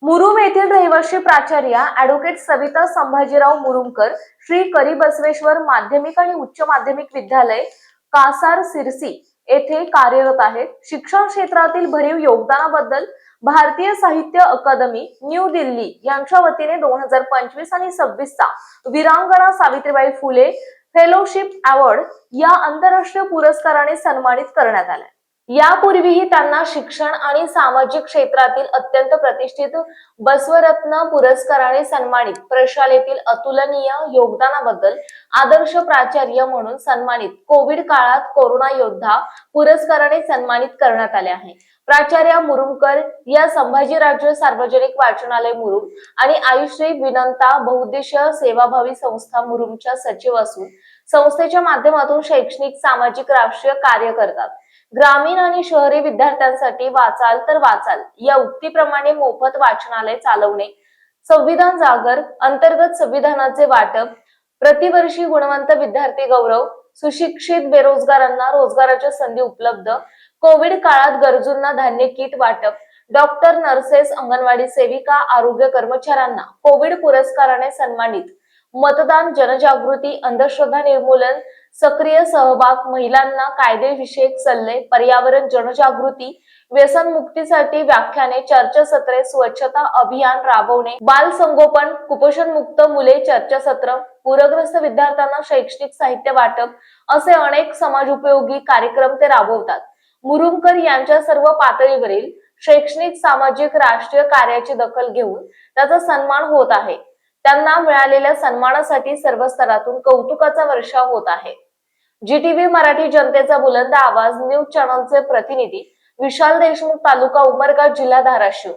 मुरुम येथील रहिवासी प्राचार्या ॲडव्होकेट सविता संभाजीराव मुरुमकर श्री करिबसवेश्वर माध्यमिक आणि उच्च माध्यमिक विद्यालय कासार सिरसी येथे कार्यरत आहेत। शिक्षण क्षेत्रातील भरीव योगदानाबद्दल भारतीय साहित्य अकादमी न्यू दिल्ली यांच्या वतीने 2025 आणि 26 चा वीरांगना सावित्रीबाई फुले फेलोशिप अवॉर्ड या आंतरराष्ट्रीय पुरस्काराने सन्मानित करण्यात आले। यापूर्वीही त्यांना शिक्षण आणि सामाजिक क्षेत्रातील अत्यंत प्रतिष्ठित बसवरत्न पुरस्काराने सन्मानित, प्रशालेतील अतुलनीय योगदानाबद्दल आदर्श प्राचार्य म्हणून सन्मानित, कोविड काळात कोरोना योद्धा पुरस्काराने सन्मानित करण्यात आले आहे। प्राचार्य मुरुमकर या संभाजीराजे सार्वजनिक वाचनालय मुरुम आणि आयुश्री विनंता बहुउद्देशीय सेवाभावी संस्था मुरुमच्या सचिव असून संस्थेच्या माध्यमातून शैक्षणिक, सामाजिक, राष्ट्रीय कार्य करतात। ग्रामीण आणि शहरी विद्यार्थ्यांसाठी वाचाल तर वाचाल या उक्तीप्रमाणे मोफत वाचनालय चालवणे, संविधान जागर अंतर्गत संविधानाचे वाटप, प्रतिवर्षी गुणवंत विद्यार्थी गौरव, सुशिक्षित बेरोजगारांना रोजगाराच्या संधी उपलब्ध, कोविड काळात गरजूंना धान्य किट वाटप, डॉक्टर, नर्सेस, अंगणवाडी सेविका, आरोग्य कर्मचाऱ्यांना कोविड पुरस्काराने सन्मानित, मतदान, जनजागृती, अंधश्रद्धा निर्मूलन, सक्रिय सहभाग, महिलांना कायदेविषयक सल्ले, पर्यावरण जनजागृती, व्यसनमुक्तीसाठी व्याख्याने, चर्चासत्रे, स्वच्छता अभियान राबवणे, बाल संगोपन, कुपोषण मुक्त मुले चर्चासत्र, पूरग्रस्त विद्यार्थ्यांना शैक्षणिक साहित्य वाटप असे अनेक समाजोपयोगी कार्यक्रम ते राबवतात। मुरुमकर यांच्या सर्व पातळीवरील शैक्षणिक, सामाजिक, राष्ट्रीय कार्याची दखल घेऊन त्याचा सन्मान होत आहे। त्यांना मिळालेल्या सन्मानासाठी सर्व स्तरातून कौतुकाचा वर्षाव होत आहे। जीटीव्ही मराठी जनतेचा बुलंद आवाज न्यूज चॅनलचे प्रतिनिधी विशाल देशमुख, तालुका उमरगा, जिल्हा धाराशिव।